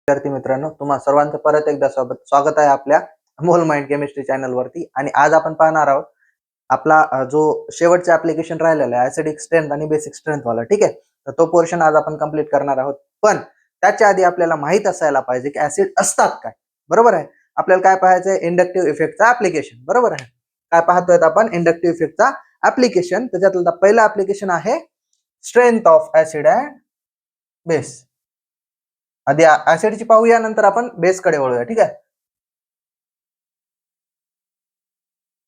विद्यार्थी मित्रांनो, तुम्हा सर्वांचं परत एकदा स्वागत आहे आपल्या अमोल माइंड केमिस्ट्री चॅनल वरती. आणि आज आपण पाहणार आहोत आपला जो शेवटचा ऍप्लिकेशन राहिलेला आहे ऍसिडिक स्ट्रेंथ आणि बेसिक स्ट्रेंथ वाला. ठीक आहे, तर तो पोर्शन आज आपण कंप्लीट करणार आहोत. पण त्याच्या आधी आपल्याला माहित असायला पाहिजे की ऍसिड असतात काय. बरोबर आहे. आपल्याला काय पाहायचं आहे, इंडक्टिव्ह इफेक्टचा ऍप्लिकेशन. बरोबर आहे. काय पाहतोय आपण, इंडक्टिव्ह इफेक्टचा ऍप्लिकेशन. त्याच्यातलं पहिलं ऍप्लिकेशन आहे strength of acid and base. आधी ऍसिडची पाहूया, नंतर आपण बेस कडे वळूया. ठीक आहे.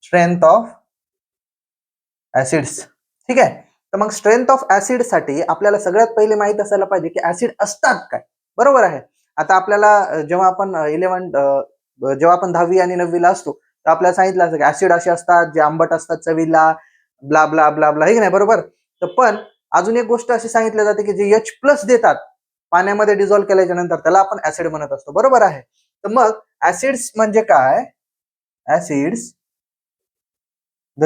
Strength of acids. ठीक आहे. तर मग स्ट्रेंथ ऑफ ऍसिड साठी आपल्याला सगळ्यात पहिले माहित असायला पाहिजे की ऍसिड असतात काय. बरोबर आहे. आता आपल्याला जेव्हा आपण जेव्हा आपण 10वी आणि 9वी ला असतो, तर आपल्याला सांगितलं असतं की ऍसिड असे असतात जे आंबट असतात चवीला, ब्ला ब्ला ब्ला ब्ला, हे की नाही. बरोबर. तर पण अजून एक गोष्ट अशी सांगितली जाते की जे H+ देतात पाण्यामध्ये डिझॉल्व्ह केल्याच्या नंतर, त्याला आपण ऍसिड म्हणत असतो. बरोबर आहे. तर मग ऍसिड्स म्हणजे काय? Acids the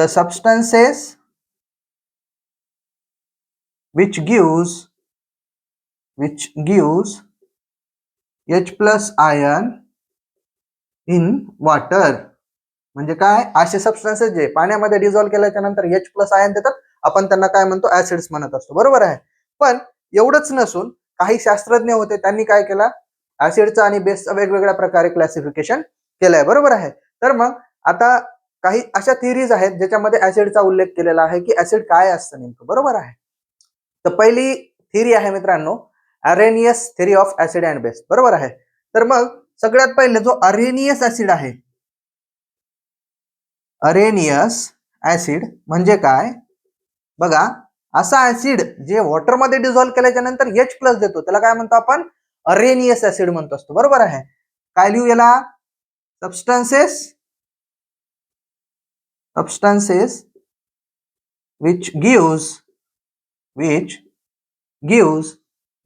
substances which gives H+ ion in water. म्हणजे काय, असे सबस्टन्सेस जे पाण्यामध्ये डिझॉल्व्ह केल्याच्या नंतर H+ आयन देतात, आपण त्यांना काय म्हणतो, ऍसिड्स म्हणत असतो. बरोबर आहे. पण एवढंच नसून काही शास्त्रज्ञ होते, त्यांनी काय केलं, ऍसिडचं आणि बेसचं वेगवेगळ्या प्रकारे क्लासिफिकेशन केलंय. बरोबर आहे. तर मग आता काही अशा थिअरीज आहेत ज्याच्यामध्ये ऍसिडचा उल्लेख केलेला आहे की ऍसिड काय असतं नेमकं. बरोबर आहे. तर पहिली थिअरी आहे मित्रांनो, Arrhenius theory of acid and base. बरोबर आहे. तर मग सगळ्यात पहिले जो अरेनियस ऍसिड आहे, अरेनियस ऍसिड म्हणजे काय बघा, असा ऍसिड जे वॉटरमध्ये डिझॉल्व्ह केल्याच्या नंतर H+ देतो, त्याला काय म्हणतो आपण, अरेनियस ऍसिड म्हणतो असतो. बरोबर आहे. काय लिहू याला, substances which gives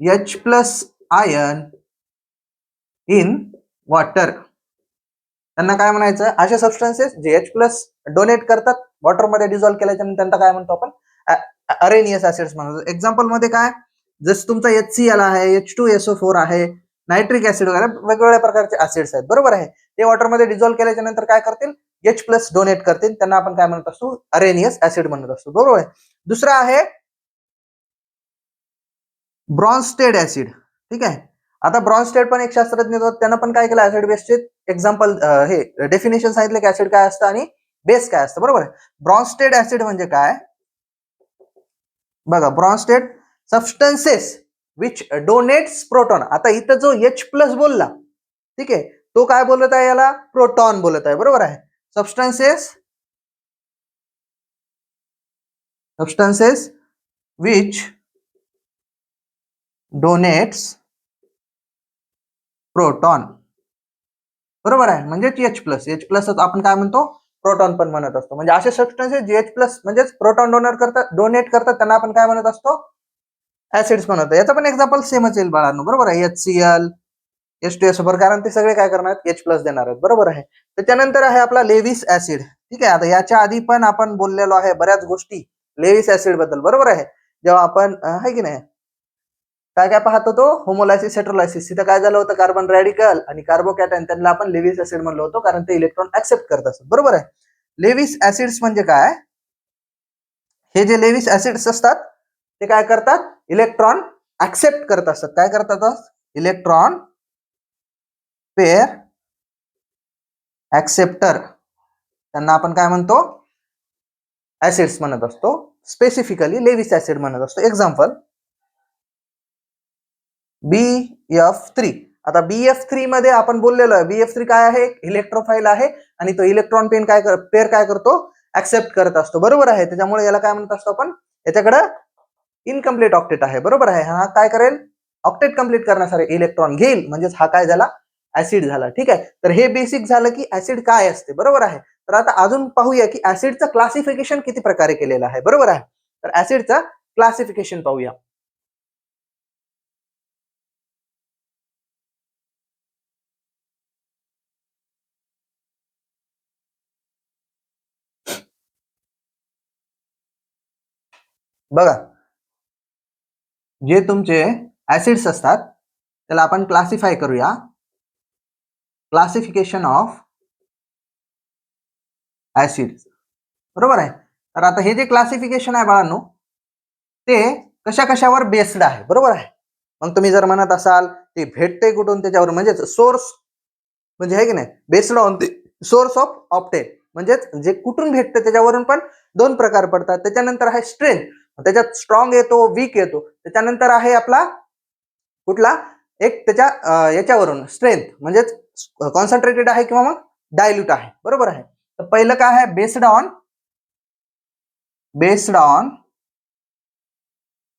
H+ ion in water. त्यांना काय म्हणायचं, असे सबस्टन्सेस जे H+ डोनेट करतात वॉटरमध्ये डिझॉल्व्ह केल्याच्या नंतर, त्यांना काय म्हणतो आपण, अरेनियस ऍसिड्स म्हणतो. एक्झाम्पल मध्ये काय, जसं तुमचा HCl आहे, H2SO4 आहे, नायट्रिक ऍसिड वगैरे वेगवेगळ्या प्रकारचे ऍसिड्स आहेत. बरोबर आहे. ते वॉटरमध्ये डिझॉल्व्ह केल्याच्या नंतर काय करतील, H+ डोनेट करतील, त्यांना आपण काय म्हणत असतो, अरेनियस ऍसिड म्हणत असतो. बरोबर आहे. दुसरा आहे ब्रॉन्स्टेड ऍसिड. ठीक आहे. आता ब्रॉन्स्टेड पण एक शास्त्रज्ञ होते, त्यांना पण काय केलं, ऍसिड बेसचे एक्झाम्पल हे डेफिनेशन सांगितलं की ऍसिड काय असतं आणि बेस काय असतं. बरोबर आहे. ब्रॉन्स्टेड ऍसिड म्हणजे काय बघा, Bronsted substances which donates proton. आता इथं जो H+ बोलला, ठीक आहे, तो काय बोलत आहे, याला प्रोटॉन बोलत आहे. बरोबर आहे. Substances which donates proton. बरोबर आहे. म्हणजे H+ आपण काय म्हणतो, प्रोटॉन पण म्हणत असतो. म्हणजे असे सबस्टन्सेस जे H+ म्हणजे प्रोटॉन डोनेट करतात त्यांना आपण काय म्हणत असतो, ऍसिड्स म्हणतो. याचा पण एक्झाम्पल सेमच येईल बाळांनो. बरोबर आहे. HCl, H2SO4, कारण ते सगळे काय करणार आहेत, H+ देणार आहेत. बरोबर आहे. त्याच्यानंतर आहे आपला लेविस ऍसिड. ठीक आहे. आता याच्या आधी पण आपण बोललेलो आहे बऱ्याच गोष्टी लेविस ऍसिड बद्दल. बरोबर आहे. जेव्हा आपण आहे की नाही काय काय पाहत होतो, होमोलायसिस हेटेरोलायसिस, तिथं काय झालं होतं, कार्बन रॅडिकल आणि कार्बोकॅटायन, त्यांना आपण लेविस ऍसिड म्हणलो होतो, कारण ते इलेक्ट्रॉन ऍक्सेप्ट करत असतात. बरोबर आहे. लेविस ऍसिड्स म्हणजे काय, हे जे लेविस ऍसिड्स असतात ते काय करतात, इलेक्ट्रॉन ऍक्सेप्ट करत असतात. काय करतात, इलेक्ट्रॉन पेअर ऍक्सेप्टर, त्यांना आपण काय म्हणतो, ऍसिड्स म्हणत असतो. स्पेसिफिकली लेविस ऍसिड म्हणत असतो. Example BF3. आता BF3 मध्ये आपण बोललेलो आहे, BF3 काय आहे, इलेक्ट्रोफाइल आहे आणि तो इलेक्ट्रॉन पेअर काय करतो, ऍक्सेप्ट करत असतो. बरोबर आहे. त्याच्यामुळे याला काय म्हणत असतो आपण, याच्याकडे इनकम्प्लीट ऑक्टेट आहे. बरोबर आहे. हा काय करेल, ऑक्टेट कंप्लीट करण्यासाठी इलेक्ट्रॉन घेईल, म्हणजेच हा काय झाला, ऍसिड झाला. ठीक आहे. तर हे बेसिक झालं की ऍसिड काय असते. बरोबर आहे. तर आता अजून पाहूया की ऍसिडचं क्लासिफिकेशन किती प्रकारे केलेलं आहे. बरोबर आहे. तर ऍसिडचं क्लासिफिकेशन पाहूया. बघा, जे तुमचे ऍसिड्स असतात त्याला आपण क्लासिफाय करूया. Classification of acids. बरोबर आहे. तर आता हे जे क्लासिफिकेशन आहे बाळांनो ते कशा कशावर बेस्ड आहे. बरोबर आहे. मग तुम्ही जर म्हणत असाल ते भेटते कुठून त्याच्यावर म्हणजेच सोर्स म्हणजे आहे की नाही based on the source of obtain म्हणजेच जे कुठून भेटते त्याच्यावरून पण दोन प्रकार पडतात. त्याच्यानंतर आहे स्ट्रेंथ त्याच्यात स्ट्रॉंग येतो वीक येतो. त्याच्यानंतर आहे आपला कुठला एक त्याच्या याच्यावरून स्ट्रेंथ म्हणजेच कॉन्सन्ट्रेटेड आहे किंवा मग डायल्यूट आहे. बरोबर आहे. तर पहिलं काय आहे based on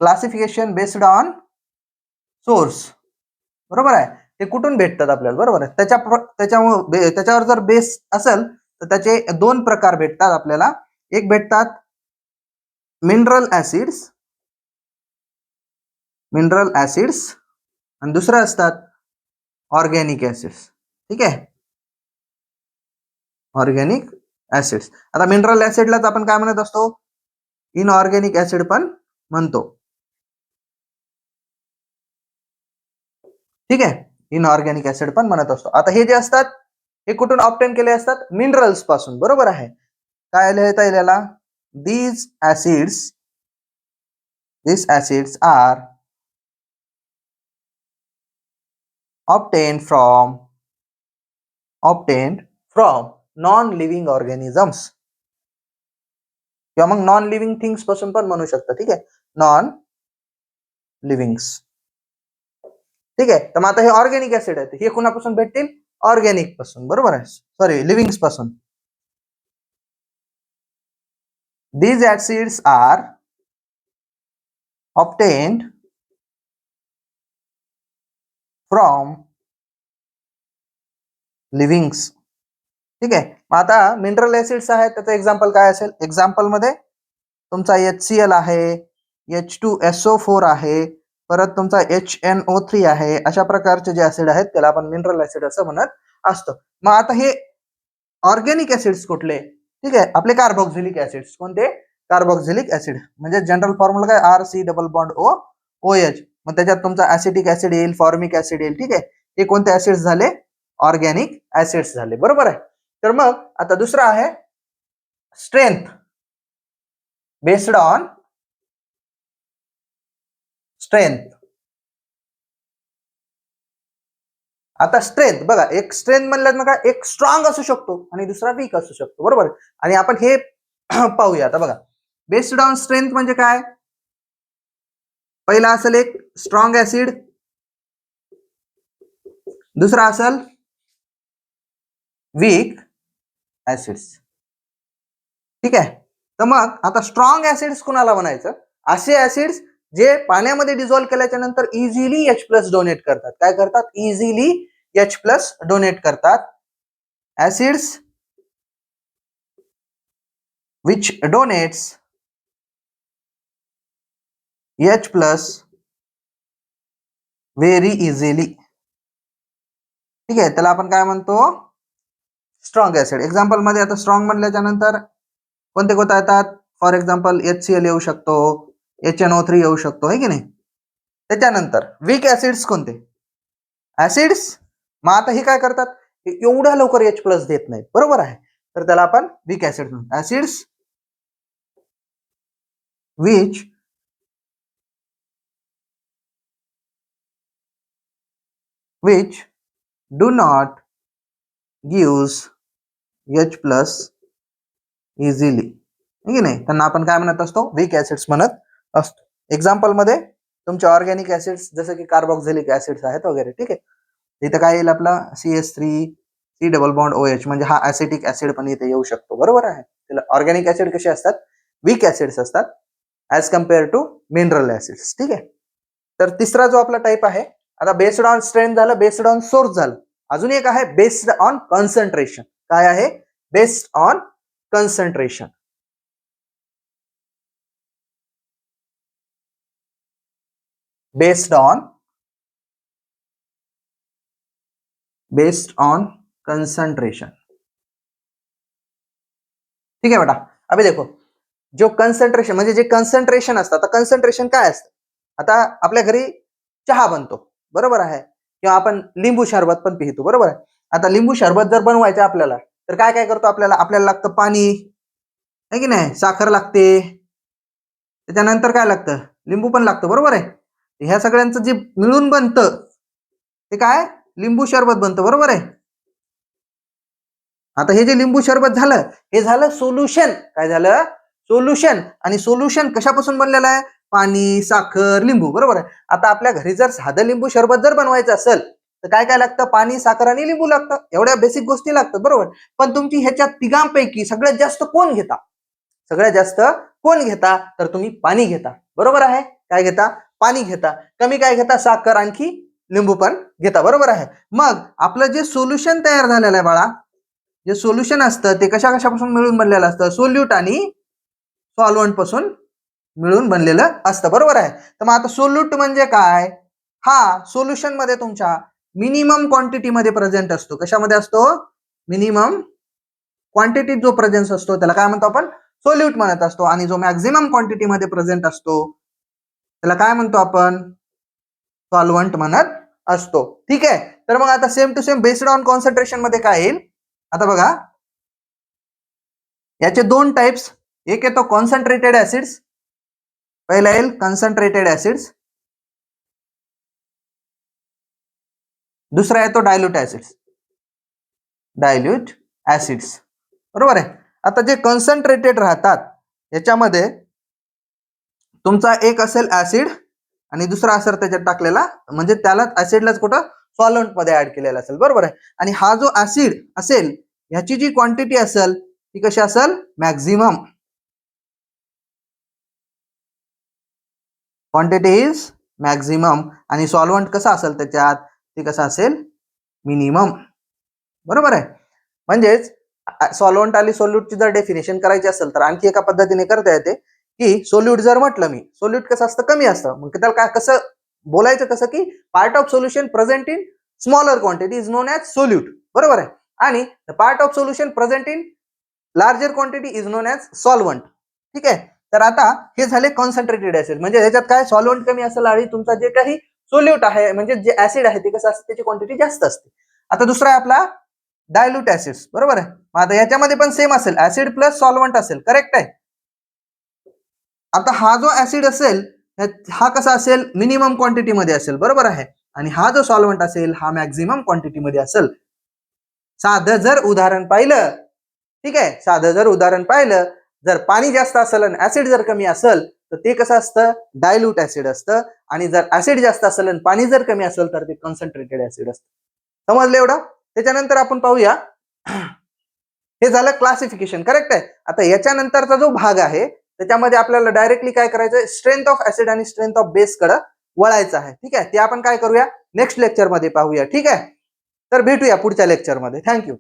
classification based on source. बरोबर आहे. ते कुठून भेटतात आपल्याला. बरोबर आहे. त्याच्यावर जर बेस असेल तर त्याचे दोन प्रकार भेटतात आपल्याला. एक भेटतात मिनरल ऍसिड्स आणि दुसरं असतात ऑर्गॅनिक ऍसिड्स. ठीक आहे. Organic acids. आता मिनरल ऍसिडलाच आपण काय म्हणत असतो इनऑर्गॅनिक ऍसिड पण म्हणतो. ठीक आहे. इनऑर्गॅनिक ऍसिड पण म्हणत असतो. आता हे जे असतात हे कुठून ऑब्टेन केले असतात मिनरल्स पासून. बरोबर आहे. काय लिहिता येईल याला these acids are obtained from non-living organisms किंवा मग नॉन लिव्हिंग थिंग्स पासून पण म्हणू शकता. ठीक आहे. नॉन लिव्हिंग्स. ठीक आहे. तर मग आता हे ऑर्गॅनिक ऍसिड आहेत हे कुणापासून भेटतील ऑर्गॅनिक पासून. बरोबर आहे. सॉरी लिव्हिंग्स पासून. these acids are obtained from लिव्हिंग्स. ठीक आहे. मग आता मिनरल ऍसिड्स आहेत त्याचं एक्झाम्पल काय असेल. एक्झाम्पल मध्ये तुमचा HCl आहे H2SO4 आहे परत तुमचा HNO3 आहे. अशा प्रकारचे जे ऍसिड आहेत त्याला आपण मिनरल ऍसिड असं म्हणत असतो. मग आता हे ऑर्गॅनिक ऍसिड्स कुठले. ठीक आहे. आपले कार्बोक्सिलिक ऍसिड्स. कोणते कार्बोक्सिलिक ऍसिड म्हणजे जनरल फॉर्म्युला काय RC डबल बॉन्ड OH. मग त्याच्यात तुमचा ऍसिटिक ऍसिड येईल फॉर्मिक ऍसिड येईल. ठीक आहे. हे कोणते ऍसिड्स झाले ऑर्गॅनिक ऍसिड्स झाले. बरोबर आहे. तर मग आता दुसरा आहे स्ट्रेंथ बेस्ड ऑन स्ट्रेंथ. आता स्ट्रेंथ बघा एक स्ट्रेंथ म्हणलं ना एक स्ट्रॉंग असू शकतो आणि दुसरा वीक असू शकतो. बरोबर. आणि आपण हे पाहूया. आता बघा बेस्ड ऑन स्ट्रेंथ म्हणजे काय पहिला असेल एक स्ट्रॉंग ऍसिड दुसरा असेल वीक ऍसिड्स. ठीक आहे. तर मग आता स्ट्रॉंग ऍसिड्स कुणाला म्हणायचं असे ऍसिड्स जे पाण्यामध्ये डिझॉल्व्ह केल्याच्या नंतर इझिली H+ डोनेट करतात. काय करतात इझिली H+ डोनेट करतात. Acids which donates H+ very easily. ठीक आहे. त्याला आपण काय म्हणतो स्ट्रॉंग ऍसिड. एक्झाम्पल मध्ये आता स्ट्रॉंग म्हणल्याच्या नंतर कोणते कोणते येतात फॉर एक्झाम्पल HCl येऊ शकतो HNO3 येऊ शकतो है की नाही. त्याच्यानंतर वीक ऍसिड्स कोणते ऍसिड्स. मग आता हे काय करतात एवढ्या लवकर H+ देत नाहीत. बरोबर आहे. तर त्याला आपण वीक ऍसिड म्हणतो. Acids which do not gives H+ easily. की नाही त्यांना आपण काय म्हणत असतो वीक ऍसिड्स म्हणत असतो. एक्झाम्पल मध्ये तुमचे ऑर्गॅनिक ऍसिड्स जसे की कार्बोक्सिलिक ऍसिड्स आहेत वगैरे. ठीक आहे. इथं काय येईल आपला CH3 C double bond OH म्हणजे हा ऍसिटिक ऍसिड पण इथे येऊ शकतो. बरोबर आहे. त्याला ऑर्गॅनिक ऍसिड कसे असतात वीक ऍसिड्स असतात as compare to mineral acids. ठीक आहे. तर तिसरा जो आपला टाइप आहे आता बेस्ड ऑन स्ट्रेंथ झालं बेस्ड ऑन सोर्स झालं. अजून एक आहे बेस्ड ऑन कॉन्सन्ट्रेशन. काय आहे based on concentration. Based on concentration. ठीक है बेटा. अभी देखो जो कंसंट्रेशन म्हणजे जे कंसंट्रेशन असतं आता कंसंट्रेशन काय असतं आता आपल्या घरी चहा बनतो, बरोबर आहे, किंवा आपण लिंबू सरबत पण पितो, बरोबर आहे. आता लिंबू सरबत जर बनवायचं आपल्याला तर काय काय करतो, आपल्याला लागतं पाणी, आहे की नाही, साखर लागते, त्याच्यानंतर काय लागतं, लिंबू पण लागतं, बरोबर आहे. ह्या सगळ्यांचं जे मिळून बनतं ते काय, लिंबू सरबत बनतं, बरोबर आहे. आता हे जे लिंबू सरबत झालं, हे झालं सोल्युशन. काय झालं, सोल्युशन. आणि सोल्युशन कशापासून बनलेलं आहे, पाणी, साखर, लिंबू, बरोबर आहे. आता आपल्या घरी जर साधं लिंबू सरबत जर बनवायचं असेल तर काय काय लागतं, पाणी, साखर आणि लिंबू लागतं, एवढ्या बेसिक गोष्टी लागतात, बरोबर. पण तुमची ह्याच्या तिघांपैकी सगळ्यात जास्त कोण घेता, सगळ्यात जास्त कोण घेता, तर तुम्ही पाणी घेता, बरोबर आहे. काय घेता, पाणी घेता. कमी काय घेता, साखर, आणखी लिंबू पण घेता, बरोबर आहे. मग आपलं जे सोल्युशन तयार झालेलं आहे बाळा, जे सोल्युशन असतं ते कशा कशापासून मिळून बनलेलं असतं, सोल्यूट आणि सॉल्व्हंट पासून मिळून बनलेलं असतं, बरोबर आहे. तर मग आता सोल्यूट म्हणजे काय, हा सोल्युशन मध्ये तुमच्या मिनिमम क्वांटिटी मध्ये प्रेझेंट असतो. कशामध्ये असतो, मिनिमम क्वांटिटी जो प्रेझेन्स असतो त्याला काय म्हणतो आपण, सोल्यूट म्हणत असतो. आणि जो मॅक्झिमम क्वांटिटी मध्ये प्रेझेंट असतो त्याला काय म्हणतो आपण, सॉल्व्हंट म्हणत असतो. ठीक आहे. तर मग आता same to same based on concentration मध्ये काय येईल, आता बघा याचे दोन टाइप्स, एक येतो कॉन्सन्ट्रेटेड ऍसिड्स, पहिला येईल कॉन्सन्ट्रेटेड ऍसिड्स, दुसरा येतो डायल्यूट ऍसिड्स, डायल्यूट ऍसिड्स, बरोबर आहे. आता जे कॉन्सन्ट्रेटेड राहतात याच्यामध्ये तुमचा एक असेल ऍसिड आणि दुसरा असेल त्याच्यात टाकलेला, म्हणजे त्याला ऍसिडलाच कुठं सॉल्व्हंट मध्ये ऍड केलेला असेल, बरोबर आहे. आणि हा जो ऍसिड असेल ह्याची जी क्वांटिटी असेल ती कशी असेल, मॅक्झिमम, क्वांटिटी इज मॅक्झिमम. आणि सॉल्व्हंट कसा असेल त्याच्यात, ते कसं असेल, मिनिमम, बरोबर आहे. म्हणजेच सॉल्व्हंट आणि सोल्यूटची जर डेफिनेशन करायची असेल तर आणखी एका पद्धतीने करता येते, की सोल्यूट जर म्हटलं मी, सोल्यूट कसं असतं, कमी असतं, मग त्याला काय कसं बोलायचं, कसं की part of solution present in smaller quantity is non as solute, बरोबर आहे. आणि part of solution present in larger quantity is non as solvent. ठीक आहे. तर आता हे झाले कॉन्सन्ट्रेटेड ऍसिड, म्हणजे ह्याच्यात काय सॉल्व्हंट कमी असेल आणि तुमचा जे काही सोल्यूट आहे म्हणजे जे ऍसिड आहे ते कसं असतं, त्याची क्वांटिटी जास्त असते. आता दुसरा आहे आपला डायल्यूट ऍसिड्स, बरोबर आहे. आता याच्यामध्ये पण सेम असेल, ऍसिड प्लस सॉल्व्हंट असेल, करेक्ट आहे. आता हा जो ऍसिड असेल हा कसा असेल, मिनिमम क्वांटिटी मध्ये असेल, बरोबर आहे. आणि हा जो सॉल्व्हंट असेल हा मॅक्झिमम क्वांटिटी मध्ये असेल. साधं जर उदाहरण पाहिलं, ठीक आहे, साधं जर उदाहरण पाहिलं, जर पाणी जास्त असेल आणि ऍसिड जर कमी असेल तर ते कसं असतं, डायल्यूट ऍसिड असतं. आणि जर ऍसिड जास्त असेल आणि पाणी जर कमी असेल तर ते कॉन्सन्ट्रेटेड ऍसिड असतं. समजलं एवढं. त्याच्यानंतर आपण पाहूया, हे झालं क्लासिफिकेशन, करेक्ट आहे. आता याच्यानंतरचा जो भाग आहे त्याच्यामध्ये आपल्याला डायरेक्टली काय करायचं, स्ट्रेंथ ऑफ ऍसिड आणि स्ट्रेंथ ऑफ बेस कडे वळायचं आहे. ठीक आहे, ते आपण काय करूया, नेक्स्ट लेक्चर मध्ये पाहूया. ठीक आहे, तर भेटूया पुढच्या लेक्चर मध्ये. थँक्यू.